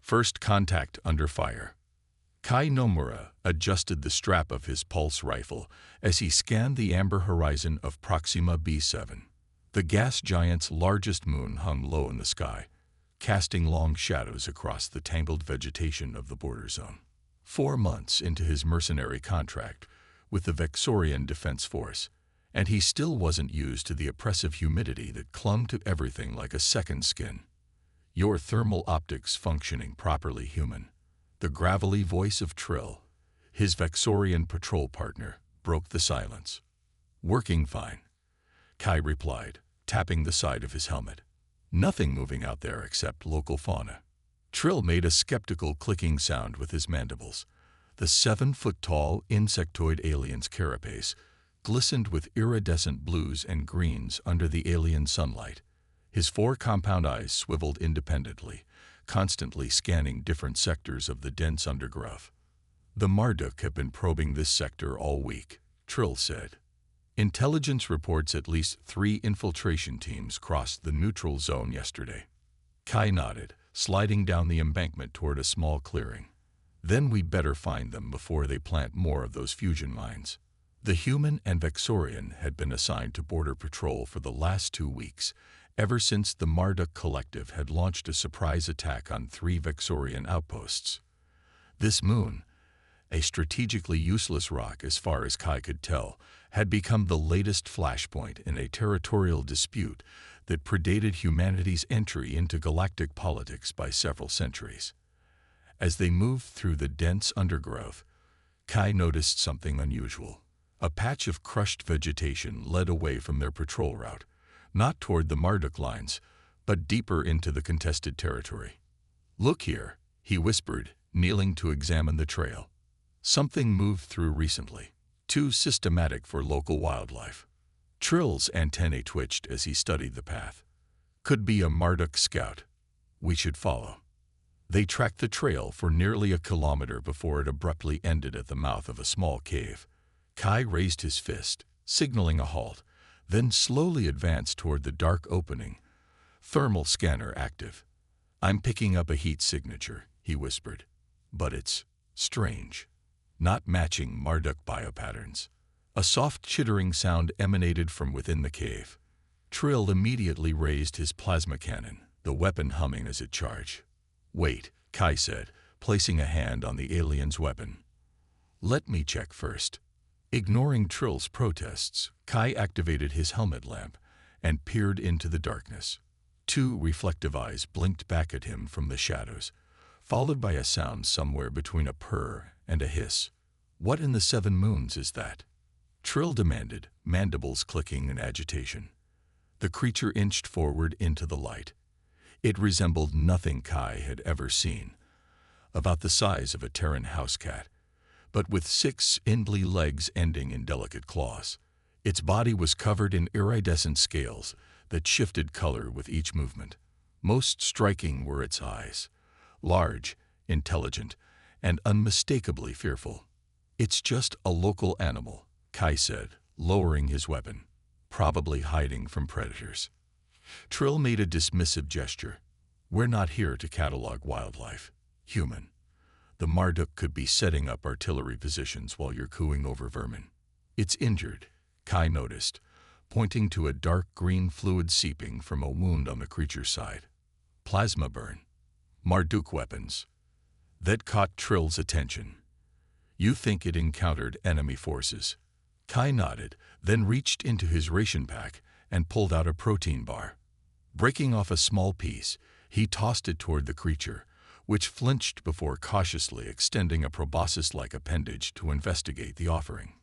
First contact under fire. Kai Nomura adjusted the strap of his pulse rifle as he scanned the amber horizon of Proxima B7. The gas giant's largest moon hung low in the sky, casting long shadows across the tangled vegetation of the border zone. 4 months into his mercenary contract with the Vexorian Defense Force, and he still wasn't used to the oppressive humidity that clung to everything like a second skin. Your thermal optics functioning properly, human. The gravelly voice of Trill, his Vexorian patrol partner, broke the silence. Working fine, Kai replied, tapping the side of his helmet. Nothing moving out there except local fauna. Trill made a skeptical clicking sound with his mandibles. The 7-foot-tall insectoid alien's carapace glistened with iridescent blues and greens under the alien sunlight. His 4 compound eyes swiveled independently, constantly scanning different sectors of the dense undergrowth. The Marduk have been probing this sector all week, Trill said. Intelligence reports at least 3 infiltration teams crossed the neutral zone yesterday. Kai nodded, sliding down the embankment toward a small clearing. Then we better find them before they plant more of those fusion mines. The human and Vexorian had been assigned to border patrol for the last 2 weeks, ever since the Marduk Collective had launched a surprise attack on 3 Vexorian outposts. This moon, a strategically useless rock as far as Kai could tell, had become the latest flashpoint in a territorial dispute that predated humanity's entry into galactic politics by several centuries. As they moved through the dense undergrowth, Kai noticed something unusual. A patch of crushed vegetation led away from their patrol route, not toward the Marduk lines, but deeper into the contested territory. "Look here," he whispered, kneeling to examine the trail. Something moved through recently, too systematic for local wildlife. Trill's antennae twitched as he studied the path. Could be a Marduk scout. We should follow. They tracked the trail for nearly a kilometer before it abruptly ended at the mouth of a small cave. Kai raised his fist, signaling a halt, then slowly advanced toward the dark opening. Thermal scanner active. "I'm picking up a heat signature," he whispered. "But it's strange. Not matching Marduk biopatterns." A soft chittering sound emanated from within the cave. Trill immediately raised his plasma cannon, the weapon humming as it charged. "Wait," Kai said, placing a hand on the alien's weapon. "Let me check first." Ignoring Trill's protests, Kai activated his helmet lamp and peered into the darkness. 2 reflective eyes blinked back at him from the shadows, followed by a sound somewhere between a purr and a hiss. "What in the 7 moons is that?" Trill demanded, mandibles clicking in agitation. The creature inched forward into the light. It resembled nothing Kai had ever seen, about the size of a Terran house cat, but with 6 spindly legs ending in delicate claws. Its body was covered in iridescent scales that shifted color with each movement. Most striking were its eyes, large, intelligent, and unmistakably fearful. "It's just a local animal," Kai said, lowering his weapon, "probably hiding from predators." Trill made a dismissive gesture. "We're not here to catalog wildlife, human. The Marduk could be setting up artillery positions while you're cooing over vermin." "It's injured," Kai noticed, pointing to a dark green fluid seeping from a wound on the creature's side. "Plasma burn. Marduk weapons." That caught Trill's attention. "You think it encountered enemy forces?" Kai nodded, then reached into his ration pack and pulled out a protein bar. Breaking off a small piece, he tossed it toward the creature, which flinched before cautiously extending a proboscis-like appendage to investigate the offering.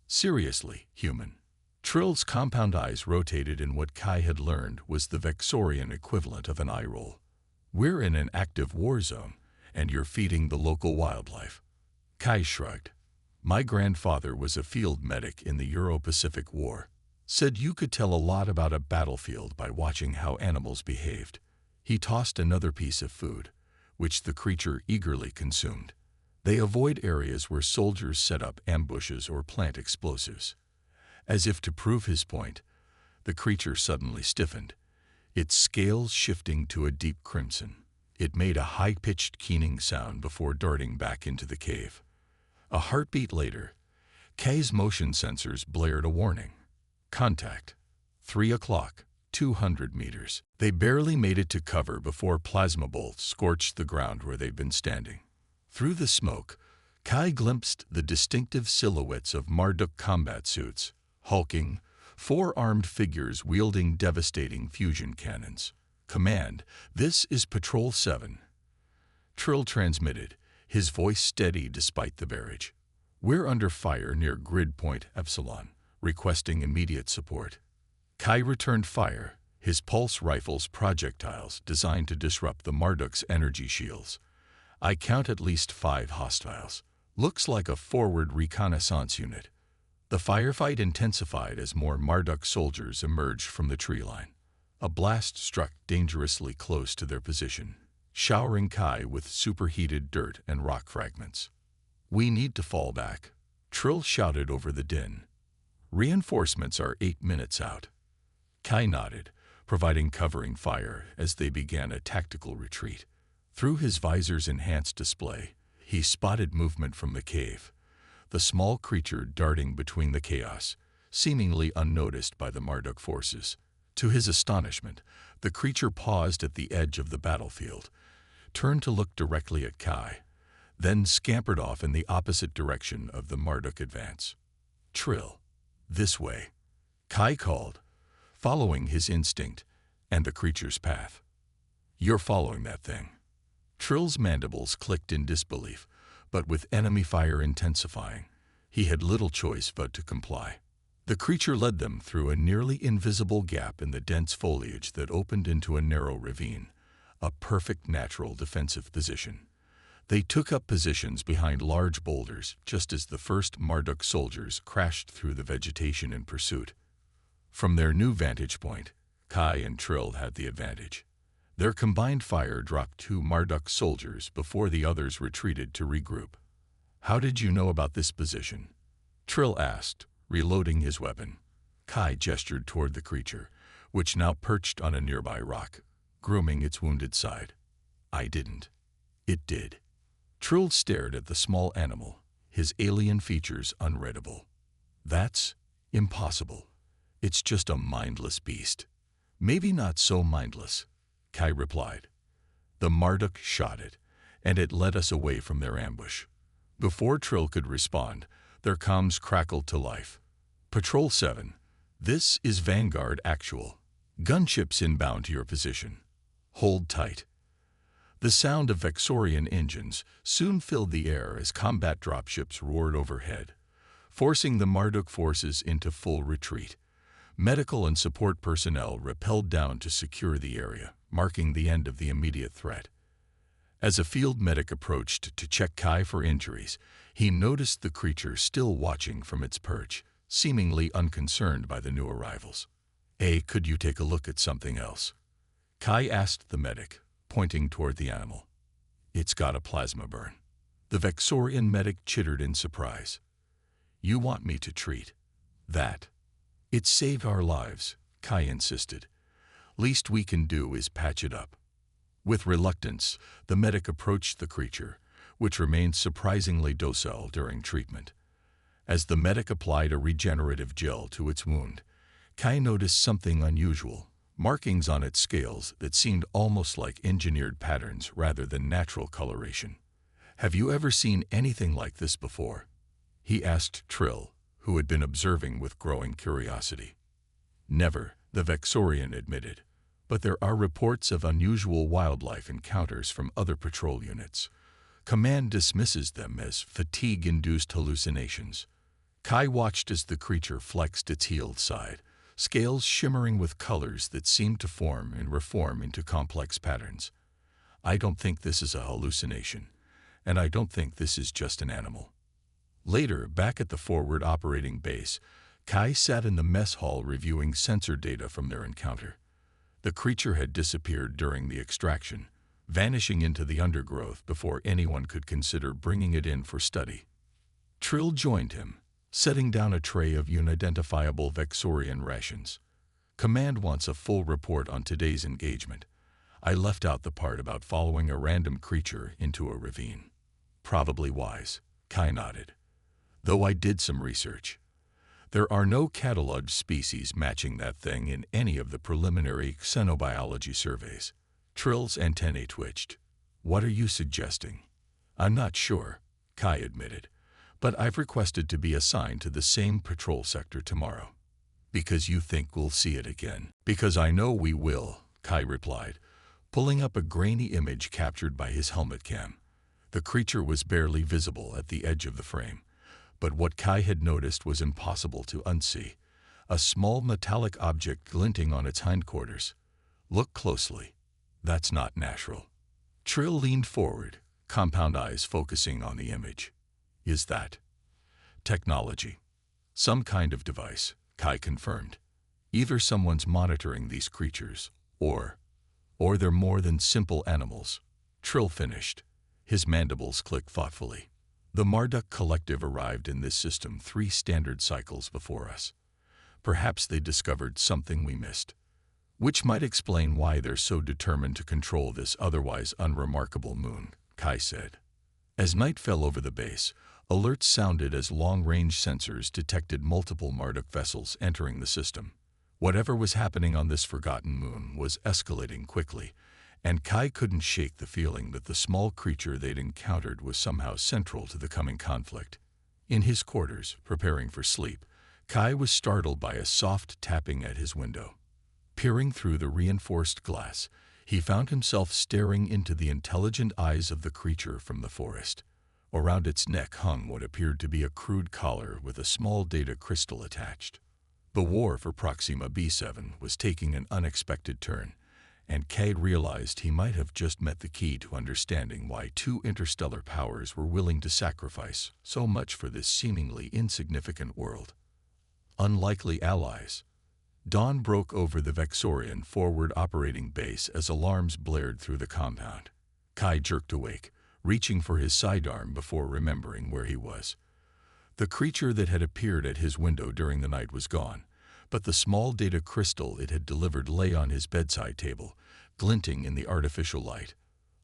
"Seriously, human." Trill's compound eyes rotated in what Kai had learned was the Vexorian equivalent of an eye roll. "We're in an active war zone, and you're feeding the local wildlife." Kai shrugged. "My grandfather was a field medic in the Euro-Pacific War. Said you could tell a lot about a battlefield by watching how animals behaved." He tossed another piece of food, which the creature eagerly consumed. "They avoid areas where soldiers set up ambushes or plant explosives." As if to prove his point, the creature suddenly stiffened, its scales shifting to a deep crimson. It made a high-pitched keening sound before darting back into the cave. A heartbeat later, Kay's motion sensors blared a warning. Contact. 3 o'clock, 200 meters. They barely made it to cover before plasma bolts scorched the ground where they'd been standing. Through the smoke, Kai glimpsed the distinctive silhouettes of Marduk combat suits, hulking, four-armed figures wielding devastating fusion cannons. Command, this is Patrol 7. Trill transmitted, his voice steady despite the barrage. We're under fire near grid point Epsilon, requesting immediate support. Kai returned fire, his pulse rifle's projectiles designed to disrupt the Marduk's energy shields. I count at least 5 hostiles. Looks like a forward reconnaissance unit. The firefight intensified as more Marduk soldiers emerged from the tree line. A blast struck dangerously close to their position, showering Kai with superheated dirt and rock fragments. We need to fall back, Trill shouted over the din. Reinforcements are 8 minutes out. Kai nodded, providing covering fire as they began a tactical retreat. Through his visor's enhanced display, he spotted movement from the cave, the small creature darting between the chaos, seemingly unnoticed by the Marduk forces. To his astonishment, the creature paused at the edge of the battlefield, turned to look directly at Kai, then scampered off in the opposite direction of the Marduk advance. Trill, this way, Kai called, following his instinct and the creature's path. You're following that thing. Trill's mandibles clicked in disbelief, but with enemy fire intensifying, he had little choice but to comply. The creature led them through a nearly invisible gap in the dense foliage that opened into a narrow ravine, a perfect natural defensive position. They took up positions behind large boulders just as the first Marduk soldiers crashed through the vegetation in pursuit. From their new vantage point, Kai and Trill had the advantage. Their combined fire dropped 2 Marduk soldiers before the others retreated to regroup. How did you know about this position? Trill asked, reloading his weapon. Kai gestured toward the creature, which now perched on a nearby rock, grooming its wounded side. I didn't. It did. Trill stared at the small animal, his alien features unreadable. That's impossible. It's just a mindless beast. Maybe not so mindless, Kai replied. The Marduk shot it, and it led us away from their ambush. Before Trill could respond, their comms crackled to life. Patrol 7, this is Vanguard Actual. Gunships inbound to your position. Hold tight. The sound of Vexorian engines soon filled the air as combat dropships roared overhead, forcing the Marduk forces into full retreat. Medical and support personnel rappelled down to secure the area, marking the end of the immediate threat. As a field medic approached to check Kai for injuries, he noticed the creature still watching from its perch, seemingly unconcerned by the new arrivals. Hey, could you take a look at something else? Kai asked the medic, pointing toward the animal. It's got a plasma burn. The Vexorian medic chittered in surprise. You want me to treat that? It saved our lives, Kai insisted. Least we can do is patch it up. With reluctance, the medic approached the creature, which remained surprisingly docile during treatment. As the medic applied a regenerative gel to its wound, Kai noticed something unusual, markings on its scales that seemed almost like engineered patterns rather than natural coloration. Have you ever seen anything like this before? He asked Trill, who had been observing with growing curiosity. Never, the Vexorian admitted, but there are reports of unusual wildlife encounters from other patrol units. Command dismisses them as fatigue-induced hallucinations. Kai watched as the creature flexed its healed side, scales shimmering with colors that seemed to form and reform into complex patterns. I don't think this is a hallucination, and I don't think this is just an animal. Later, back at the forward operating base, Kai sat in the mess hall reviewing sensor data from their encounter. The creature had disappeared during the extraction, vanishing into the undergrowth before anyone could consider bringing it in for study. Trill joined him, setting down a tray of unidentifiable Vexorian rations. Command wants a full report on today's engagement. I left out the part about following a random creature into a ravine. Probably wise, Kai nodded. Though I did some research. There are no cataloged species matching that thing in any of the preliminary xenobiology surveys. Trill's antennae twitched. What are you suggesting? I'm not sure, Kai admitted, but I've requested to be assigned to the same patrol sector tomorrow. Because you think we'll see it again? Because I know we will, Kai replied, pulling up a grainy image captured by his helmet cam. The creature was barely visible at the edge of the frame, but what Kai had noticed was impossible to unsee. A small metallic object glinting on its hindquarters. Look closely. That's not natural. Trill leaned forward, compound eyes focusing on the image. Is that technology? Some kind of device, Kai confirmed. Either someone's monitoring these creatures, or they're more than simple animals. Trill finished. His mandibles clicked thoughtfully. The Marduk Collective arrived in this system 3 standard cycles before us. Perhaps they discovered something we missed, which might explain why they're so determined to control this otherwise unremarkable moon, Kai said. As night fell over the base, alerts sounded as long-range sensors detected multiple Marduk vessels entering the system. Whatever was happening on this forgotten moon was escalating quickly, and Kai couldn't shake the feeling that the small creature they'd encountered was somehow central to the coming conflict. In his quarters, preparing for sleep, Kai was startled by a soft tapping at his window. Peering through the reinforced glass, he found himself staring into the intelligent eyes of the creature from the forest. Around its neck hung what appeared to be a crude collar with a small data crystal attached. The war for Proxima B7 was taking an unexpected turn, and Cade realized he might have just met the key to understanding why 2 interstellar powers were willing to sacrifice so much for this seemingly insignificant world. Unlikely allies. Dawn broke over the Vexorian forward operating base as alarms blared through the compound. Kai jerked awake, reaching for his sidearm before remembering where he was. The creature that had appeared at his window during the night was gone, but the small data crystal it had delivered lay on his bedside table, glinting in the artificial light.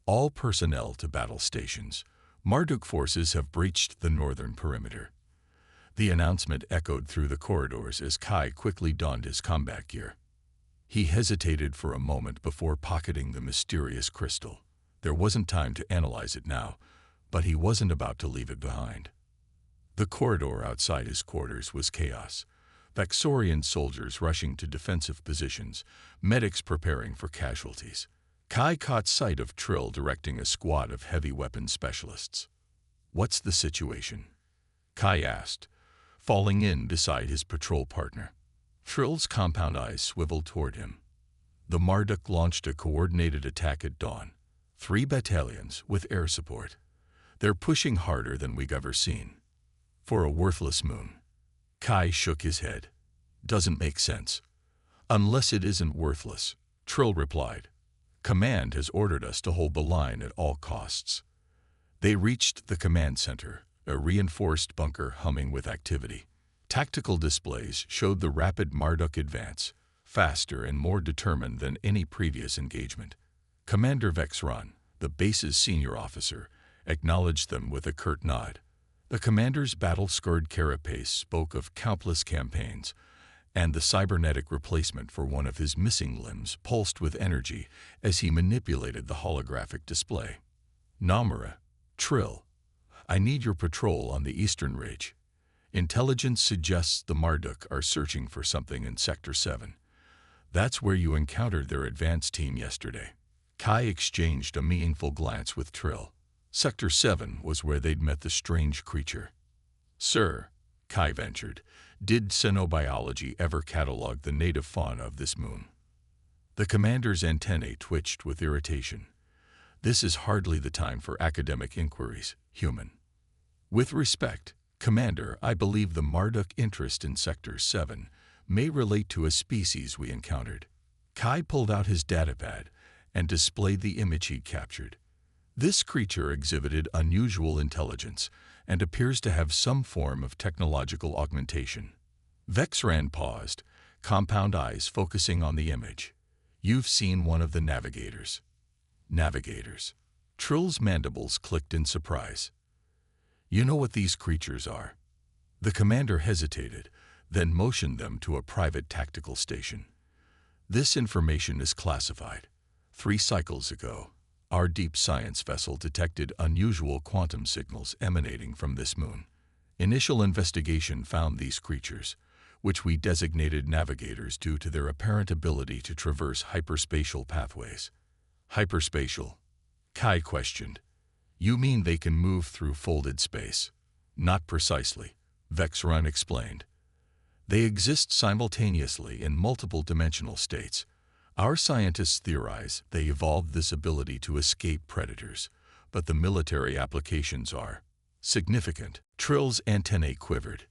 All personnel to battle stations. Marduk forces have breached the northern perimeter. The announcement echoed through the corridors as Kai quickly donned his combat gear. He hesitated for a moment before pocketing the mysterious crystal. There wasn't time to analyze it now, but he wasn't about to leave it behind. The corridor outside his quarters was chaos. Vexorian soldiers rushing to defensive positions, medics preparing for casualties. Kai caught sight of Trill directing a squad of heavy weapons specialists. "What's the situation?" Kai asked, falling in beside his patrol partner. Trill's compound eyes swiveled toward him. The Marduk launched a coordinated attack at dawn. 3 battalions with air support. They're pushing harder than we've ever seen. For a worthless moon. Kai shook his head. Doesn't make sense. Unless it isn't worthless, Trill replied. Command has ordered us to hold the line at all costs. They reached the command center, a reinforced bunker humming with activity. Tactical displays showed the rapid Marduk advance, faster and more determined than any previous engagement. Commander Vexron, the base's senior officer, acknowledged them with a curt nod. The commander's battle-scarred carapace spoke of countless campaigns, and the cybernetic replacement for one of his missing limbs pulsed with energy as he manipulated the holographic display. Nomura, Trill, I need your patrol on the eastern ridge. Intelligence suggests the Marduk are searching for something in Sector 7. That's where you encountered their advance team yesterday. Kai exchanged a meaningful glance with Trill. Sector 7 was where they'd met the strange creature. Sir, Kai ventured, did xenobiology ever catalog the native fauna of this moon? The commander's antennae twitched with irritation. This is hardly the time for academic inquiries, human. With respect, Commander, I believe the Marduk interest in Sector 7 may relate to a species we encountered. Kai pulled out his datapad and displayed the image he'd captured. This creature exhibited unusual intelligence and appears to have some form of technological augmentation. Vexran paused, compound eyes focusing on the image. You've seen one of the navigators. Navigators. Trill's mandibles clicked in surprise. You know what these creatures are? The commander hesitated, then motioned them to a private tactical station. This information is classified. 3 cycles ago, our deep science vessel detected unusual quantum signals emanating from this moon. Initial investigation found these creatures, which we designated navigators due to their apparent ability to traverse hyperspatial pathways. Hyperspatial? Kai questioned. You mean they can move through folded space? Not precisely, Vexron explained. They exist simultaneously in multiple dimensional states. Our scientists theorize they evolved this ability to escape predators, but the military applications are significant. Trill's antennae quivered.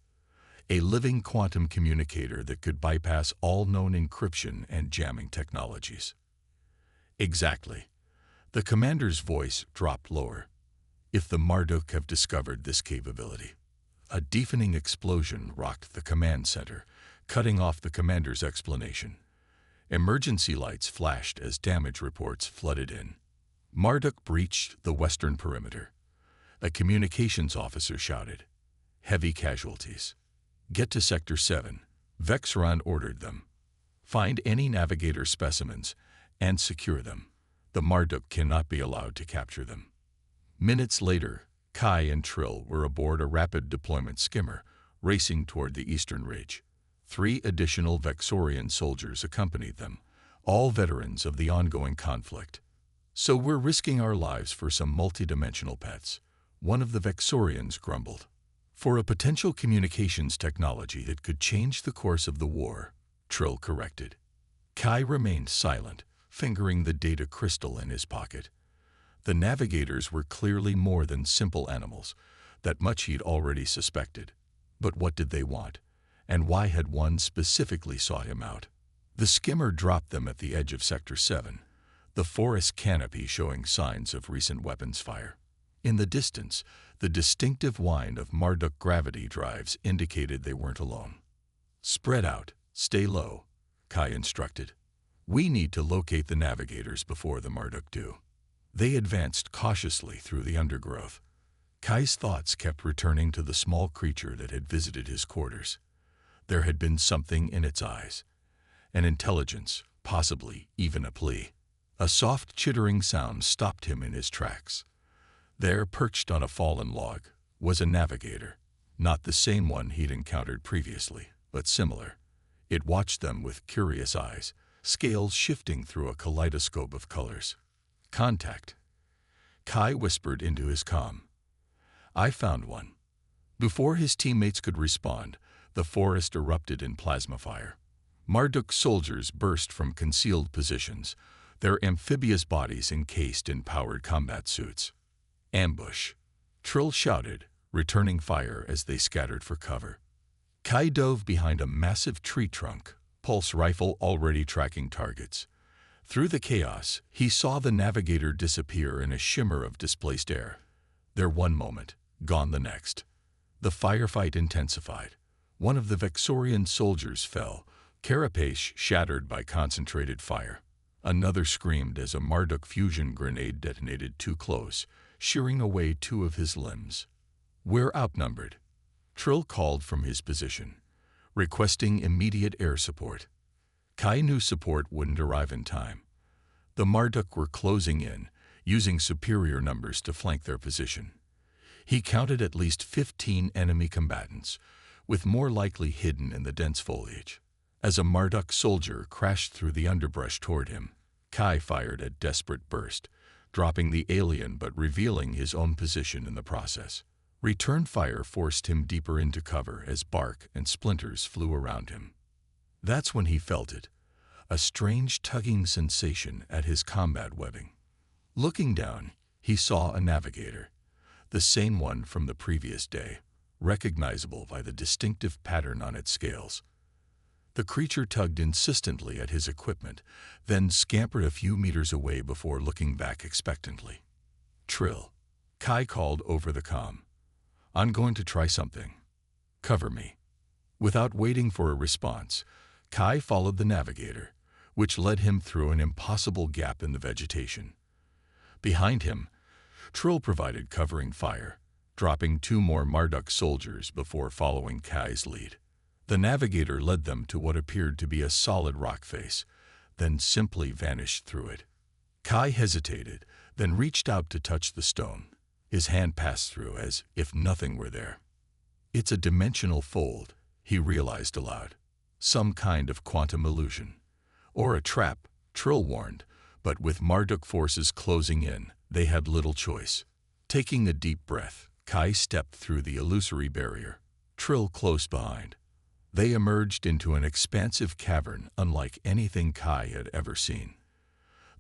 A living quantum communicator that could bypass all known encryption and jamming technologies. Exactly. The commander's voice dropped lower. If the Marduk have discovered this capability. A deafening explosion rocked the command center, cutting off the commander's explanation. Emergency lights flashed as damage reports flooded in. Marduk breached the western perimeter. A communications officer shouted. Heavy casualties. Get to Sector 7, Vexron ordered them. Find any navigator specimens and secure them. The Marduk cannot be allowed to capture them. Minutes later, Kai and Trill were aboard a rapid deployment skimmer, racing toward the eastern ridge. 3 additional Vexorian soldiers accompanied them, all veterans of the ongoing conflict. So we're risking our lives for some multidimensional pets, one of the Vexorians grumbled. For a potential communications technology that could change the course of the war, Trill corrected. Kai remained silent, fingering the data crystal in his pocket. The navigators were clearly more than simple animals, that much he'd already suspected. But what did they want? And why had one specifically sought him out? The skimmer dropped them at the edge of Sector 7, the forest canopy showing signs of recent weapons fire. In the distance, the distinctive whine of Marduk gravity drives indicated they weren't alone. Spread out, stay low, Kai instructed. We need to locate the navigators before the Marduk do. They advanced cautiously through the undergrowth. Kai's thoughts kept returning to the small creature that had visited his quarters. There had been something in its eyes. An intelligence, possibly even a plea. A soft chittering sound stopped him in his tracks. There, perched on a fallen log, was a navigator. Not the same one he'd encountered previously, but similar. It watched them with curious eyes, scales shifting through a kaleidoscope of colors. Contact. Kai whispered into his comm. I found one. Before his teammates could respond, the forest erupted in plasma fire. Marduk soldiers burst from concealed positions, their amphibious bodies encased in powered combat suits. Ambush. Trill shouted, returning fire as they scattered for cover. Kai dove behind a massive tree trunk, pulse rifle already tracking targets. Through the chaos, he saw the navigator disappear in a shimmer of displaced air. There one moment, gone the next. The firefight intensified. One of the Vexorian soldiers fell, carapace shattered by concentrated fire. Another screamed as a Marduk fusion grenade detonated too close, shearing away 2 of his limbs. We're outnumbered. Trill called from his position, requesting immediate air support. Kai knew support wouldn't arrive in time. The Marduk were closing in, using superior numbers to flank their position. He counted at least 15 enemy combatants, with more likely hidden in the dense foliage. As a Marduk soldier crashed through the underbrush toward him, Kai fired a desperate burst, dropping the alien but revealing his own position in the process. Return fire forced him deeper into cover as bark and splinters flew around him. That's when he felt it, a strange tugging sensation at his combat webbing. Looking down, he saw a navigator, the same one from the previous day, recognizable by the distinctive pattern on its scales. The creature tugged insistently at his equipment, then scampered a few meters away before looking back expectantly. Trill. Kai called over the comm. I'm going to try something. Cover me. Without waiting for a response, Kai followed the navigator, which led him through an impossible gap in the vegetation. Behind him, Trill provided covering fire, dropping 2 more Marduk soldiers before following Kai's lead. The navigator led them to what appeared to be a solid rock face, then simply vanished through it. Kai hesitated, then reached out to touch the stone. His hand passed through as if nothing were there. It's a dimensional fold, he realized aloud. Some kind of quantum illusion. Or a trap, Trill warned, but with Marduk forces closing in, they had little choice. Taking a deep breath, Kai stepped through the illusory barrier, Trill close behind. They emerged into an expansive cavern unlike anything Kai had ever seen.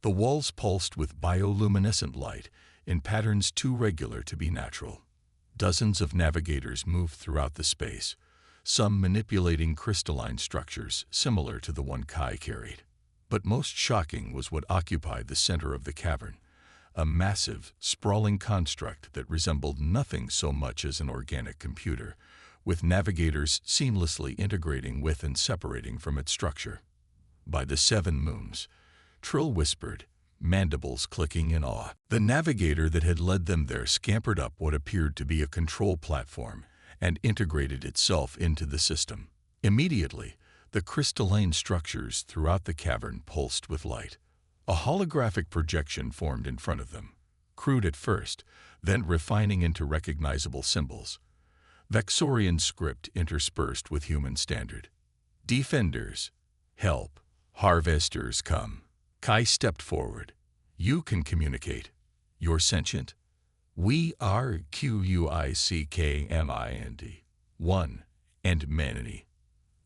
The walls pulsed with bioluminescent light in patterns too regular to be natural. Dozens of navigators moved throughout the space, some manipulating crystalline structures similar to the one Kai carried. But most shocking was what occupied the center of the cavern, a massive, sprawling construct that resembled nothing so much as an organic computer, with navigators seamlessly integrating with and separating from its structure. By the 7 moons, Trill whispered, mandibles clicking in awe. The navigator that had led them there scampered up what appeared to be a control platform and integrated itself into the system. Immediately, the crystalline structures throughout the cavern pulsed with light. A holographic projection formed in front of them, crude at first, then refining into recognizable symbols. Vexorian script interspersed with human standard. Defenders, help. Harvesters, come. Kai stepped forward. You can communicate. You're sentient. We are QUICKMIND. One, and many.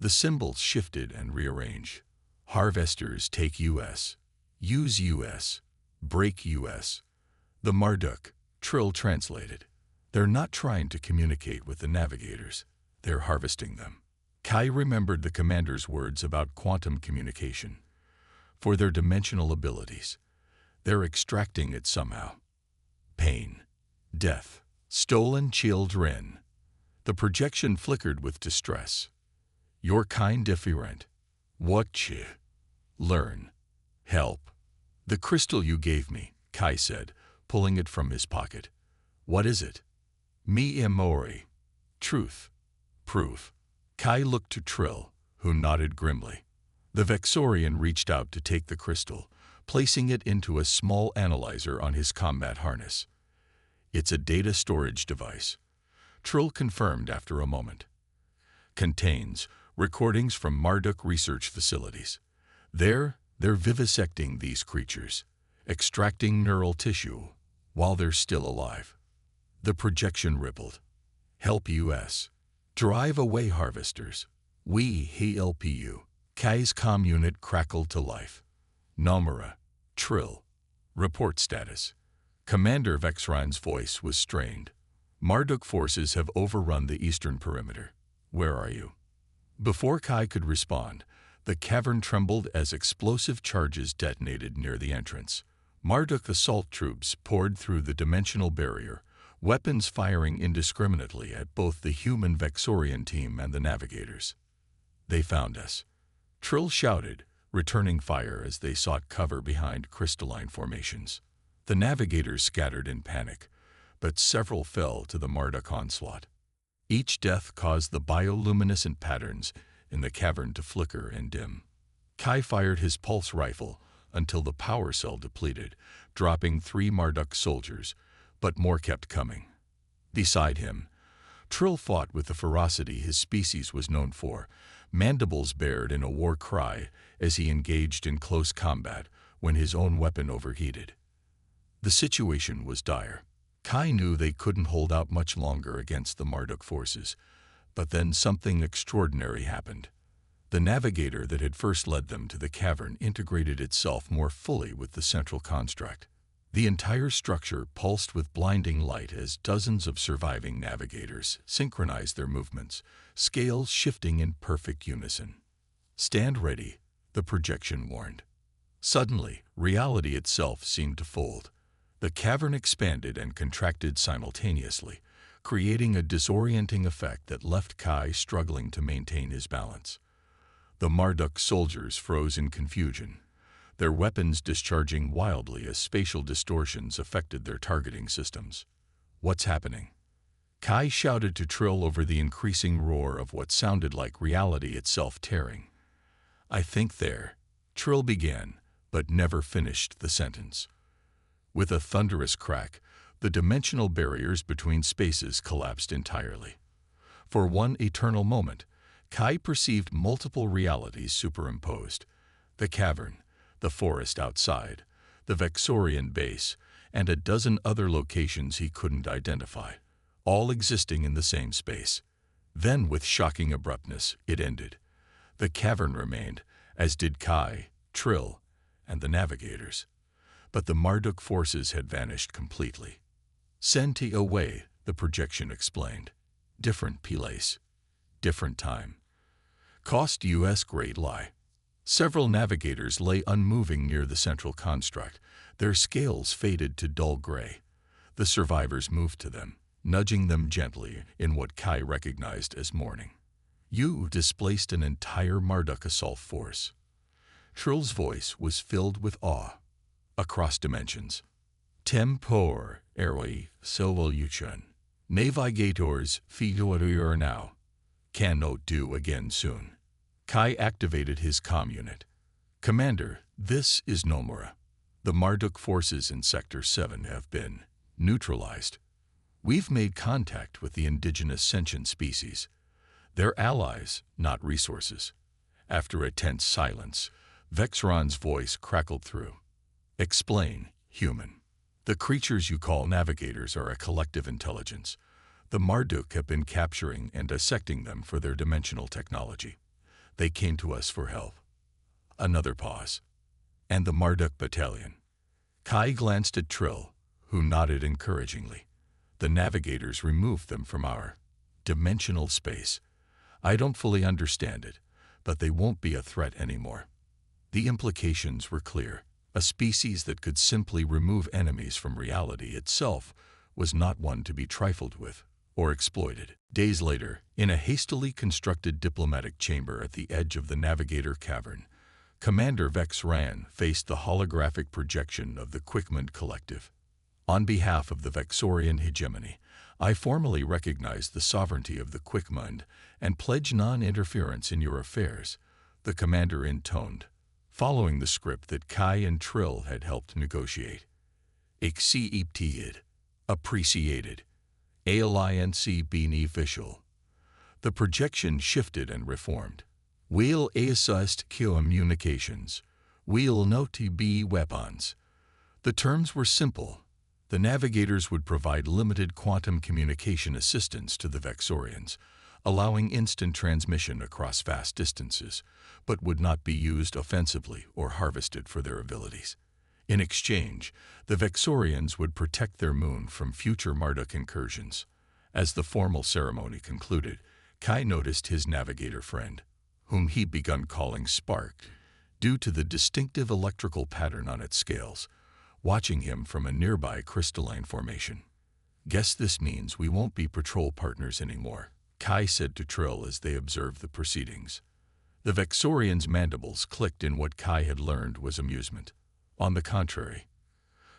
The symbols shifted and rearranged. Harvesters take US. Use US. Break US. The Marduk, Trill translated. They're not trying to communicate with the navigators. They're harvesting them. Kai remembered the commander's words about quantum communication. For their dimensional abilities, they're extracting it somehow. Pain. Death. Stolen children. The projection flickered with distress. Your kind different. What you learn. Help. The crystal you gave me, Kai said, pulling it from his pocket. What is it? Mi Emori. Truth. Proof. Kai looked to Trill, who nodded grimly. The Vexorian reached out to take the crystal, placing it into a small analyzer on his combat harness. It's a data storage device, Trill confirmed after a moment. Contains recordings from Marduk research facilities. They're vivisecting these creatures, extracting neural tissue while they're still alive. The projection rippled. Help US. Drive away harvesters. We help you. Kai's comm unit crackled to life. Nomura. Trill. Report status. Commander Vexryan's voice was strained. Marduk forces have overrun the eastern perimeter. Where are you? Before Kai could respond, the cavern trembled as explosive charges detonated near the entrance. Marduk assault troops poured through the dimensional barrier, weapons firing indiscriminately at both the human Vexorian team and the navigators. They found us. Trill shouted, returning fire as they sought cover behind crystalline formations. The navigators scattered in panic, but several fell to the Marduk onslaught. Each death caused the bioluminescent patterns in the cavern to flicker and dim. Kai fired his pulse rifle until the power cell depleted, dropping 3 Marduk soldiers, but more kept coming. Beside him, Trill fought with the ferocity his species was known for, mandibles bared in a war cry as he engaged in close combat when his own weapon overheated. The situation was dire. Kai knew they couldn't hold out much longer against the Marduk forces, but then something extraordinary happened. The navigator that had first led them to the cavern integrated itself more fully with the central construct. The entire structure pulsed with blinding light as dozens of surviving navigators synchronized their movements, scales shifting in perfect unison. Stand ready, the projection warned. Suddenly, reality itself seemed to fold. The cavern expanded and contracted simultaneously, creating a disorienting effect that left Kai struggling to maintain his balance. The Marduk soldiers froze in confusion. their weapons discharging wildly as spatial distortions affected their targeting systems. "What's happening?" Kai shouted to Trill over the increasing roar of what sounded like reality itself tearing. "I think there," Trill began, but never finished the sentence. With a thunderous crack, the dimensional barriers between spaces collapsed entirely. For one eternal moment, Kai perceived multiple realities superimposed: the cavern, the forest outside, the Vexorian base, and a dozen other locations he couldn't identify, all existing in the same space. Then, with shocking abruptness, it ended. The cavern remained, as did Kai, Trill, and the navigators. But the Marduk forces had vanished completely. "Senti away," the projection explained. "Different place. Different time. Cost US great lie." Several navigators lay unmoving near the central construct, their scales faded to dull gray. The survivors moved to them, nudging them gently in what Kai recognized as mourning. "You displaced an entire Marduk assault force." Trill's voice was filled with awe. "Across dimensions. Tempor eroi solution. Navigators fiduciar now. Cannot do again soon." Kai activated his comm unit. "Commander, this is Nomura. The Marduk forces in Sector 7 have been neutralized. We've made contact with the indigenous sentient species. They're allies, not resources." After a tense silence, Vexron's voice crackled through. "Explain, human. The creatures you call navigators are a collective intelligence. The Marduk have been capturing and dissecting them for their dimensional technology. They came to us for help." Another pause. "And the Marduk battalion?" Kai glanced at Trill, who nodded encouragingly. "The navigators removed them from our dimensional space. I don't fully understand it, but they won't be a threat anymore." The implications were clear. A species that could simply remove enemies from reality itself was not one to be trifled with or exploited. Days later, in a hastily constructed diplomatic chamber at the edge of the Navigator Cavern, Commander Vexran faced the holographic projection of the Quickmund Collective. "On behalf of the Vexorian hegemony, I formally recognize the sovereignty of the Quickmund and pledge non-interference in your affairs," the commander intoned, following the script that Kai and Trill had helped negotiate. "Accepted. Appreciated. Alliance beneficial." The projection shifted and reformed. "We'll assist communications. We'll not be weapons." The terms were simple. The navigators would provide limited quantum communication assistance to the Vexorians, allowing instant transmission across vast distances, but would not be used offensively or harvested for their abilities. In exchange, the Vexorians would protect their moon from future Marduk incursions. As the formal ceremony concluded, Kai noticed his navigator friend, whom he'd begun calling Spark, due to the distinctive electrical pattern on its scales, watching him from a nearby crystalline formation. "Guess this means we won't be patrol partners anymore," Kai said to Trill as they observed the proceedings. The Vexorian's mandibles clicked in what Kai had learned was amusement. On the contrary,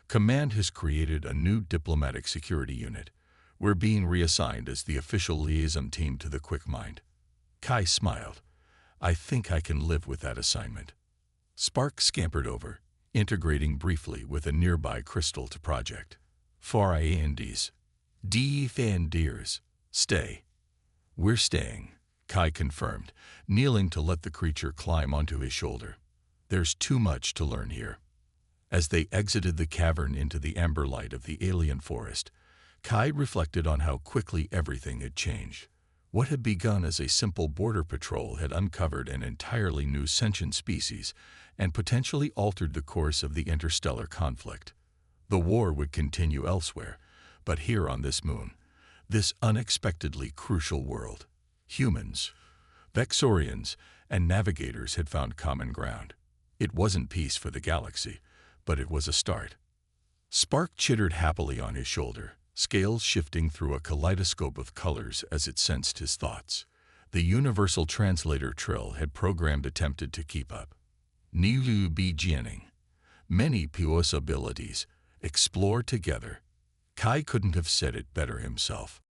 Command has created a new diplomatic security unit. We're being reassigned as the official liaison team to the Quickmind. Kai smiled. "I think I can live with that assignment." Spark scampered over, integrating briefly with a nearby crystal to project. "For Andes. Defenders. Stay." "We're staying," Kai confirmed, kneeling to let the creature climb onto his shoulder. "There's too much to learn here." As they exited the cavern into the amber light of the alien forest, Kai reflected on how quickly everything had changed. What had begun as a simple border patrol had uncovered an entirely new sentient species and potentially altered the course of the interstellar conflict. The war would continue elsewhere, but here on this moon, this unexpectedly crucial world, humans, Vexorians, and navigators had found common ground. It wasn't peace for the galaxy, but it was a start. Spark chittered happily on his shoulder, scales shifting through a kaleidoscope of colors as it sensed his thoughts. The universal translator Trill had programmed attempted to keep up. "Nilu beginning," many Puos abilities, explore together. Kai couldn't have said it better himself.